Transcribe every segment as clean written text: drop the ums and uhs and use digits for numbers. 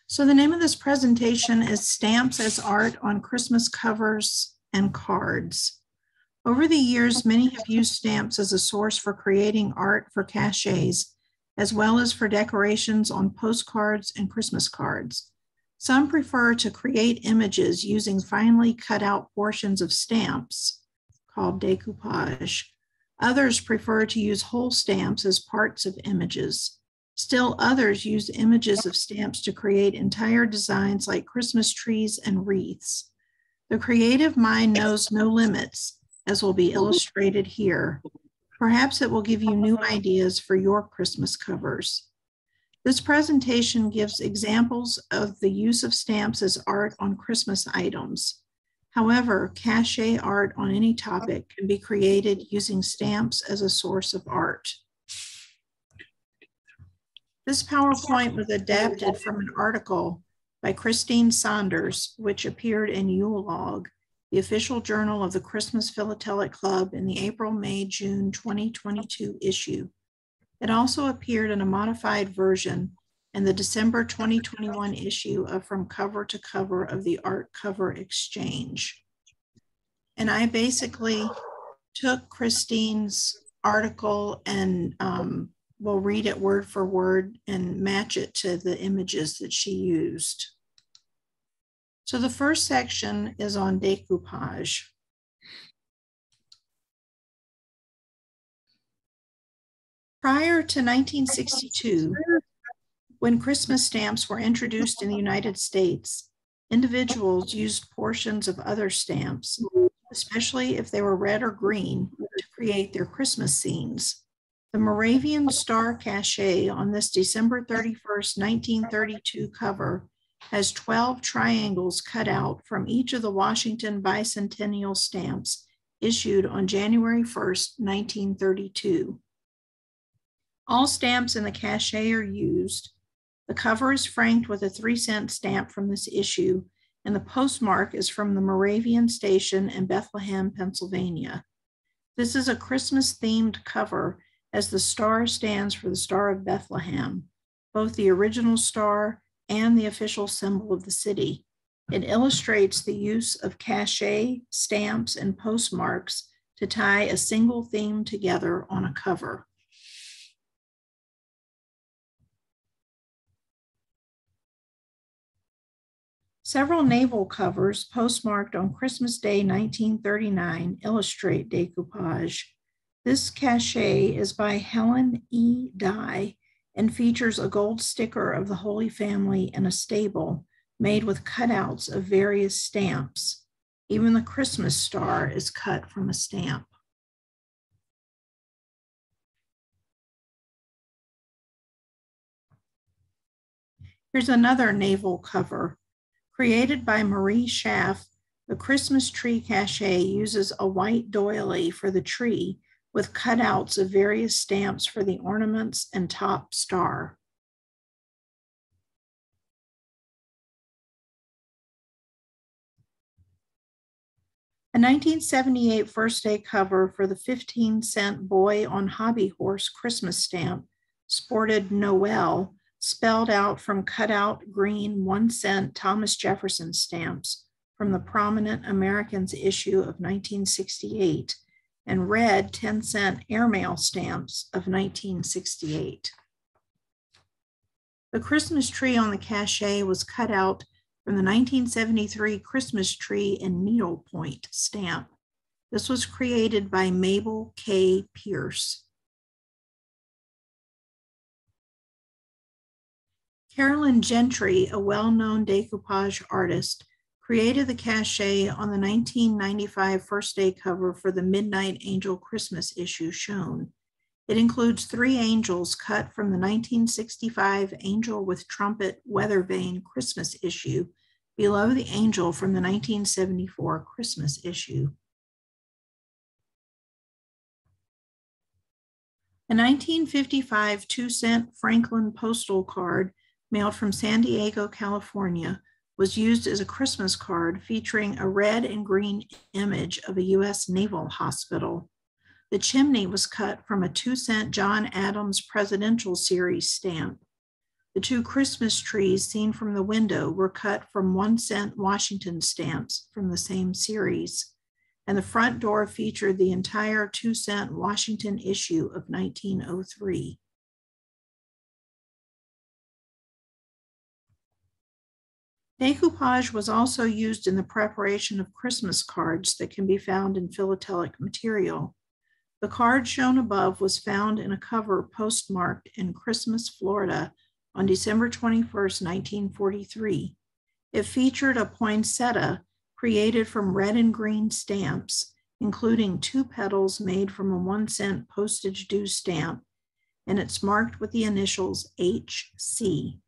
So the name of this presentation is Stamps as Art on Christmas Covers and Cards. Over the years, many have used stamps as a source for creating art for cachets, as well as for decorations on postcards and Christmas cards. Some prefer to create images using finely cut out portions of stamps, called decoupage. Others prefer to use whole stamps as parts of images. Still others use images of stamps to create entire designs like Christmas trees and wreaths. The creative mind knows no limits, as will be illustrated here. Perhaps it will give you new ideas for your Christmas covers. This presentation gives examples of the use of stamps as art on Christmas items. However, cachet art on any topic can be created using stamps as a source of art. This PowerPoint was adapted from an article by Christine Saunders, which appeared in Yule Log, the official journal of the Christmas Philatelic Club, in the April, May, June 2022 issue. It also appeared in a modified version in the December 2021 issue of From Cover to Cover of the Art Cover Exchange. And I basically took Christine's article and we'll read it word for word and match it to the images that she used. So the first section is on decoupage. Prior to 1962, when Christmas stamps were introduced in the United States, individuals used portions of other stamps, especially if they were red or green, to create their Christmas scenes. The Moravian Star Cachet on this December 31st, 1932 cover has 12 triangles cut out from each of the Washington bicentennial stamps issued on January 1st, 1932. All stamps in the cachet are used. The cover is franked with a 3-cent stamp from this issue, and the postmark is from the Moravian Station in Bethlehem, Pennsylvania. This is a Christmas-themed cover, as the star stands for the Star of Bethlehem, both the original star and the official symbol of the city. It illustrates the use of cachet, stamps, and postmarks to tie a single theme together on a cover. Several naval covers postmarked on Christmas Day 1939 illustrate decoupage. This cachet is by Helen E. Dye and features a gold sticker of the Holy Family in a stable made with cutouts of various stamps. Even the Christmas star is cut from a stamp. Here's another naval cover. Created by Marie Schaff, the Christmas tree cachet uses a white doily for the tree with cutouts of various stamps for the ornaments and top star. A 1978 First Day cover for the 15-cent Boy on Hobby Horse Christmas stamp sported Noel spelled out from cutout green 1-cent Thomas Jefferson stamps from the Prominent Americans issue of 1968 and red 10-cent airmail stamps of 1968. The Christmas tree on the cachet was cut out from the 1973 Christmas tree and needlepoint stamp. This was created by Mabel K. Pierce. Carolyn Gentry, a well-known decoupage artist, created the cachet on the 1995 First Day cover for the Midnight Angel Christmas issue shown. It includes 3 angels cut from the 1965 Angel with Trumpet Weather Vane Christmas issue below the angel from the 1974 Christmas issue. A 1955 2-cent Franklin postal card mailed from San Diego, California, was used as a Christmas card featuring a red and green image of a U.S. Naval Hospital. The chimney was cut from a 2-cent John Adams Presidential Series stamp. The two Christmas trees seen from the window were cut from 1-cent Washington stamps from the same series, and the front door featured the entire 2-cent Washington issue of 1903. Decoupage was also used in the preparation of Christmas cards that can be found in philatelic material. The card shown above was found in a cover postmarked in Christmas, Florida on December 21st, 1943. It featured a poinsettia created from red and green stamps, including 2 petals made from a 1-cent postage due stamp, and it's marked with the initials HC.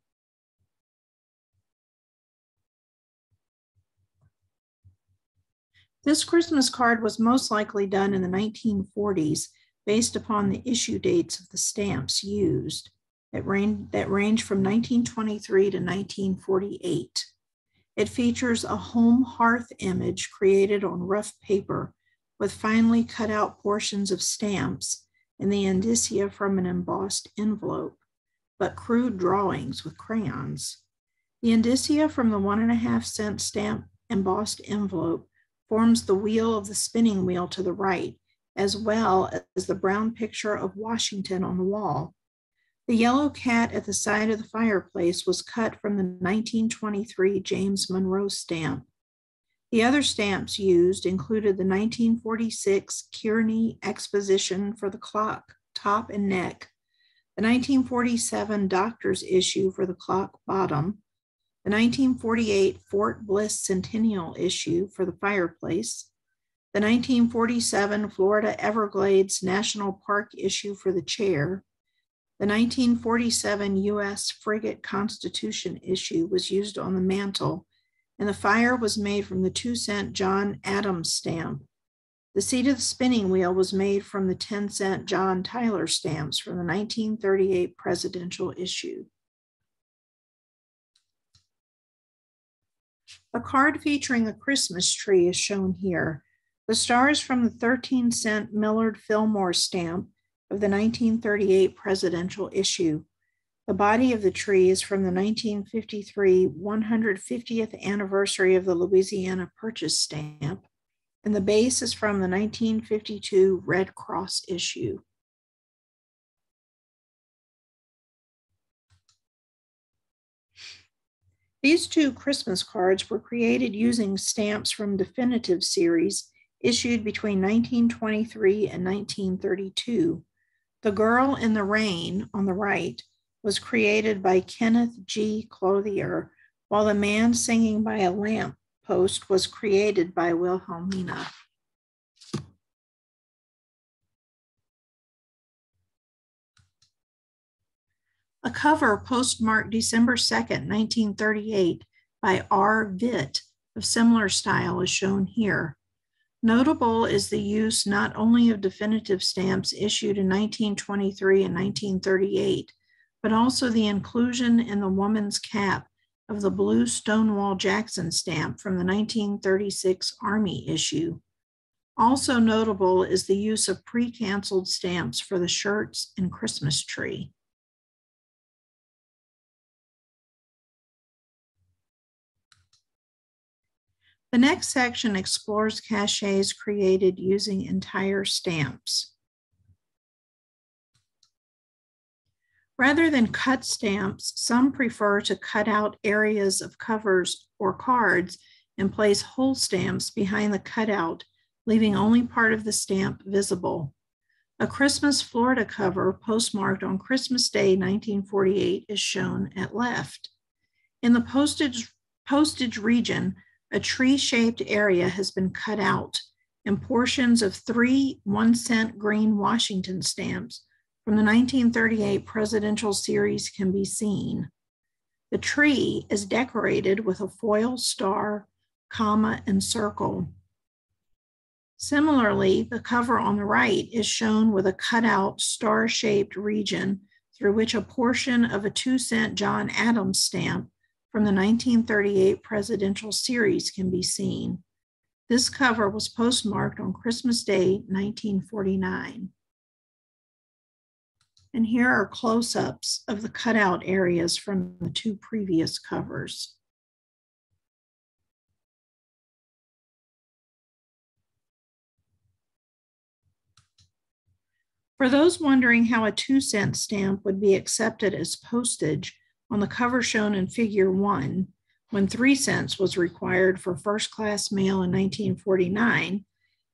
This Christmas card was most likely done in the 1940s based upon the issue dates of the stamps used that range from 1923 to 1948. It features a home hearth image created on rough paper with finely cut out portions of stamps and the indicia from an embossed envelope, but crude drawings with crayons. The indicia from the 1.5-cent stamp embossed envelope forms the wheel of the spinning wheel to the right, as well as the brown picture of Washington on the wall. The yellow cat at the side of the fireplace was cut from the 1923 James Monroe stamp. The other stamps used included the 1946 Kearney Exposition for the clock, top and neck, the 1947 Doctor's issue for the clock bottom, the 1948 Fort Bliss Centennial issue for the fireplace, the 1947 Florida Everglades National Park issue for the chair, the 1947 U.S. Frigate Constitution issue was used on the mantle, and the fire was made from the 2-cent John Adams stamp. The seat of the spinning wheel was made from the 10-cent John Tyler stamps from the 1938 presidential issue. A card featuring a Christmas tree is shown here. The stars from the 13-cent Millard Fillmore stamp of the 1938 presidential issue. The body of the tree is from the 1953 150th anniversary of the Louisiana Purchase stamp, and the base is from the 1952 Red Cross issue. These two Christmas cards were created using stamps from Definitive series issued between 1923 and 1932. The Girl in the Rain on the right was created by Kenneth G. Clothier, while The Man Singing by a Lamp Post was created by Wilhelmina. A cover postmarked December 2nd, 1938 by R. Vitt of similar style is shown here. Notable is the use not only of definitive stamps issued in 1923 and 1938, but also the inclusion in the woman's cap of the blue Stonewall Jackson stamp from the 1936 Army issue. Also notable is the use of pre-canceled stamps for the shirts and Christmas tree. The next section explores cachets created using entire stamps. Rather than cut stamps, some prefer to cut out areas of covers or cards and place whole stamps behind the cutout, leaving only part of the stamp visible. A Christmas Florida cover postmarked on Christmas Day 1948 is shown at left. In the postage region, a tree-shaped area has been cut out, and portions of 3 1-cent green Washington stamps from the 1938 presidential series can be seen. The tree is decorated with a foil star, comma, and circle. Similarly, the cover on the right is shown with a cutout star-shaped region through which a portion of a 2-cent John Adams stamp from the 1938 presidential series can be seen. This cover was postmarked on Christmas Day, 1949. And here are close-ups of the cutout areas from the two previous covers. For those wondering how a 2-cent stamp would be accepted as postage on the cover shown in Figure 1, when 3 cents was required for first-class mail in 1949,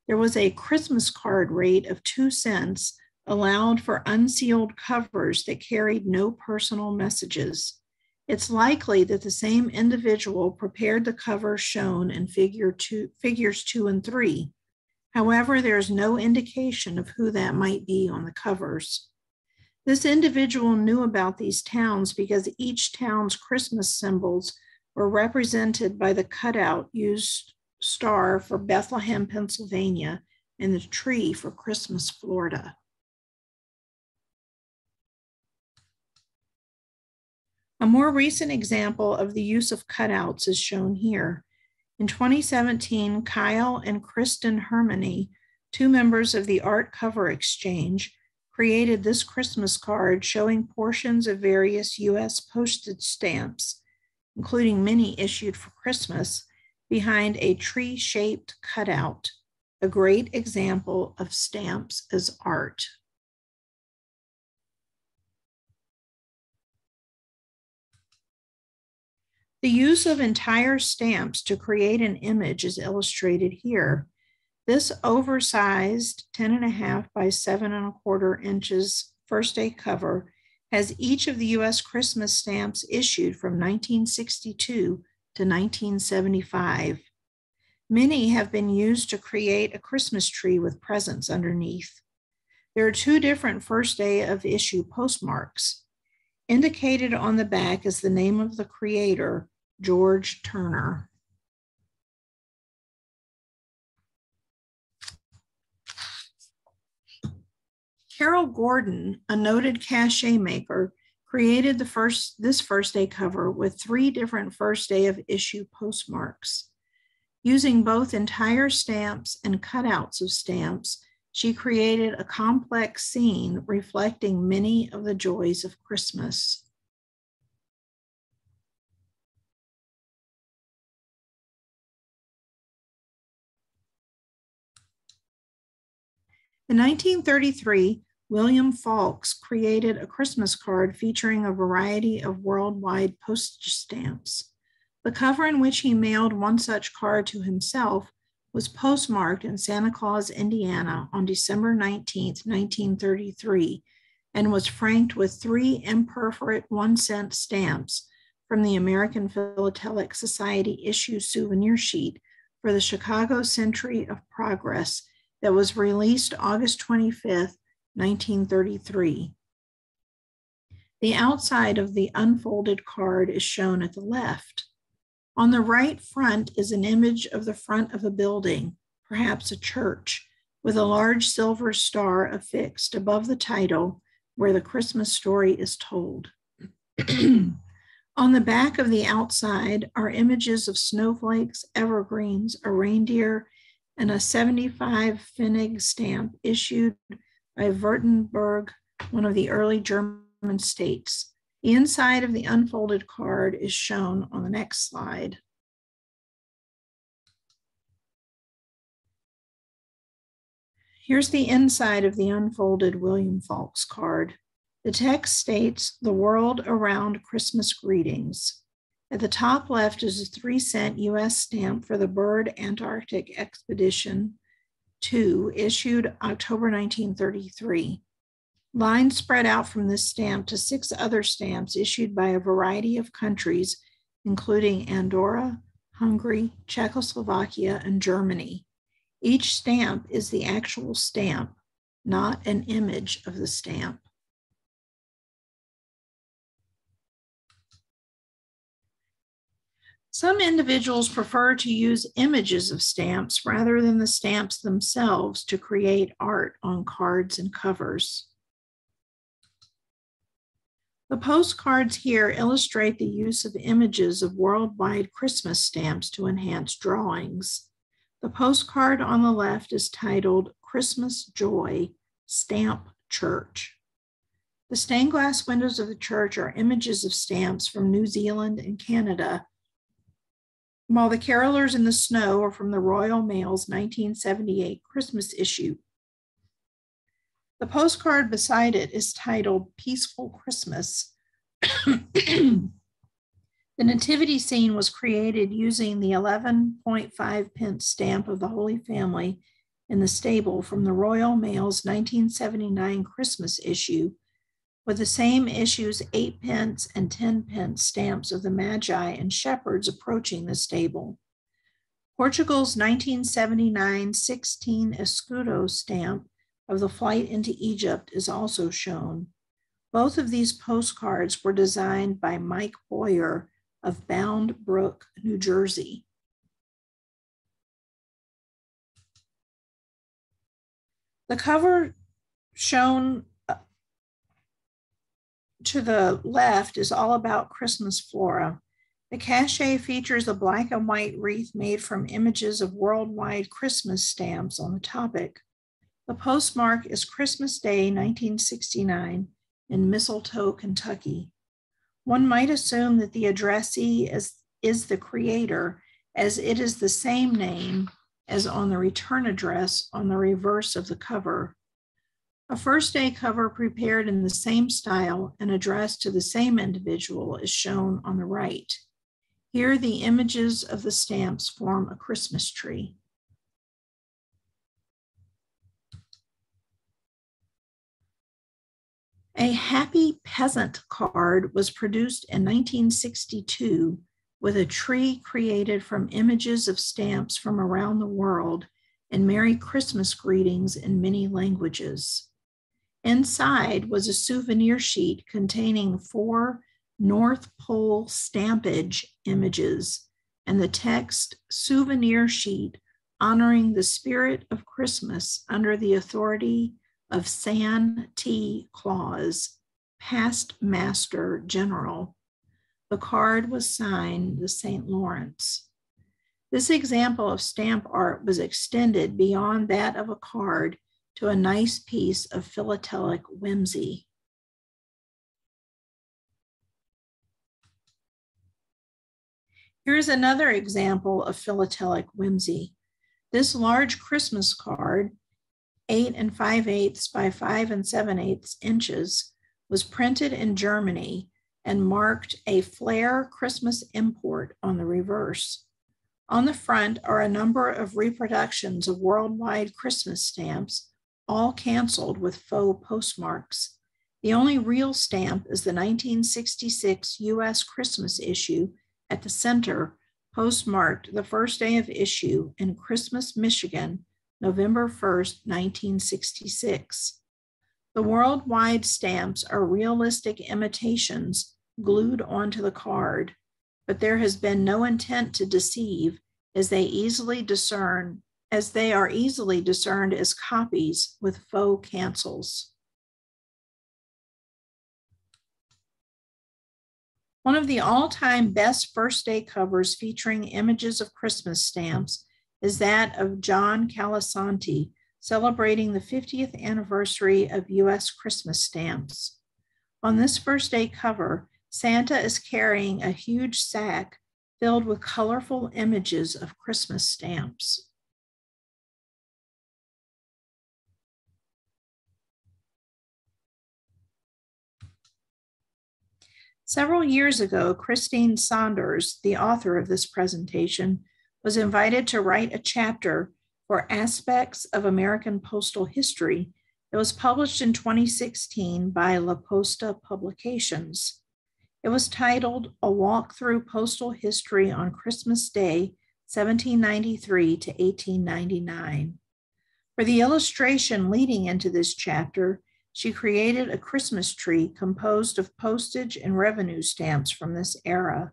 there was a Christmas card rate of 2 cents allowed for unsealed covers that carried no personal messages. It's likely that the same individual prepared the covers shown in Figures 2 and 3. However, there's no indication of who that might be on the covers. This individual knew about these towns because each town's Christmas symbols were represented by the cutout used star for Bethlehem, Pennsylvania, and the tree for Christmas, Florida. A more recent example of the use of cutouts is shown here. In 2017, Kyle and Kristen Hermany, two members of the Art Cover Exchange, created this Christmas card showing portions of various U.S. postage stamps, including many issued for Christmas, behind a tree-shaped cutout, a great example of stamps as art. The use of entire stamps to create an image is illustrated here. This oversized 10.5 by 7.25 inches first day cover has each of the U.S. Christmas stamps issued from 1962 to 1975. Many have been used to create a Christmas tree with presents underneath. There are two different first day of issue postmarks. Indicated on the back is the name of the creator, George Turner. Carol Gordon, a noted cachet maker, created this first day cover with 3 different first day of issue postmarks. Using both entire stamps and cutouts of stamps, she created a complex scene reflecting many of the joys of Christmas. In 1933, William Faulks created a Christmas card featuring a variety of worldwide postage stamps. The cover in which he mailed one such card to himself was postmarked in Santa Claus, Indiana on December 19, 1933, and was franked with 3 imperforate 1-cent stamps from the American Philatelic Society issue souvenir sheet for the Chicago Century of Progress that was released August 25, 1933. The outside of the unfolded card is shown at the left. On the right front is an image of the front of a building, perhaps a church, with a large silver star affixed above the title where the Christmas story is told. On the back of the outside are images of snowflakes, evergreens, a reindeer, and a 75 Pfennig stamp issued by Württemberg, one of the early German states. The inside of the unfolded card is shown on the next slide. Here's the inside of the unfolded William Faulks card. The text states, "The world around Christmas greetings." At the top left is a 3-cent U.S. stamp for the Byrd Antarctic Expedition 2, issued October 1933. Lines spread out from this stamp to 6 other stamps issued by a variety of countries, including Andorra, Hungary, Czechoslovakia, and Germany. Each stamp is the actual stamp, not an image of the stamp. Some individuals prefer to use images of stamps rather than the stamps themselves to create art on cards and covers. The postcards here illustrate the use of images of worldwide Christmas stamps to enhance drawings. The postcard on the left is titled "Christmas Joy, Stamp Church." The stained glass windows of the church are images of stamps from New Zealand and Canada, while the Carolers in the Snow are from the Royal Mail's 1978 Christmas issue. The postcard beside it is titled Peaceful Christmas. The nativity scene was created using the 11.5 pence stamp of the Holy Family in the stable from the Royal Mail's 1979 Christmas issue, with the same issue's 8 pence and 10 pence stamps of the Magi and shepherds approaching the stable. Portugal's 1979 16 escudo stamp of the flight into Egypt is also shown. Both of these postcards were designed by Mike Boyer of Bound Brook, New Jersey. The cover shown to the left is all about Christmas flora. The cachet features a black and white wreath made from images of worldwide Christmas stamps on the topic. The postmark is Christmas Day, 1969, in Mistletoe, Kentucky. One might assume that the addressee is the creator, as it is the same name as on the return address on the reverse of the cover. A first day cover prepared in the same style and addressed to the same individual is shown on the right. Here, the images of the stamps form a Christmas tree. A Happy Peasant card was produced in 1962 with a tree created from images of stamps from around the world and Merry Christmas greetings in many languages. Inside was a souvenir sheet containing 4 North Pole stampage images and the text "Souvenir sheet honoring the spirit of Christmas under the authority of Santa Claus, past Master General." The card was signed the St. Lawrence. This example of stamp art was extended beyond that of a card to a nice piece of philatelic whimsy. Here's another example of philatelic whimsy. This large Christmas card, 8 5/8 by 5 7/8 inches, was printed in Germany and marked a Flair Christmas import on the reverse. On the front are a number of reproductions of worldwide Christmas stamps, all canceled with faux postmarks. The only real stamp is the 1966 US Christmas issue at the center, postmarked the first day of issue in Christmas, Michigan, November 1st, 1966. The worldwide stamps are realistic imitations glued onto the card, but there has been no intent to deceive, as they are easily discerned as copies with faux cancels. One of the all-time best first day covers featuring images of Christmas stamps is that of John Calasanti, celebrating the 50th anniversary of US Christmas stamps. On this first day cover, Santa is carrying a huge sack filled with colorful images of Christmas stamps. Several years ago, Christine Saunders, the author of this presentation, was invited to write a chapter for Aspects of American Postal History that was published in 2016 by La Posta Publications. It was titled A Walk Through Postal History on Christmas Day, 1793 to 1899. For the illustration leading into this chapter, she created a Christmas tree composed of postage and revenue stamps from this era,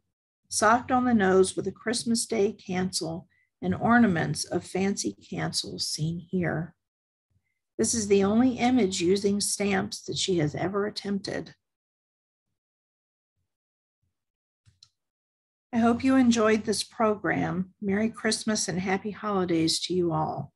socked on the nose with a Christmas Day cancel and ornaments of fancy cancels seen here. This is the only image using stamps that she has ever attempted. I hope you enjoyed this program. Merry Christmas and happy holidays to you all.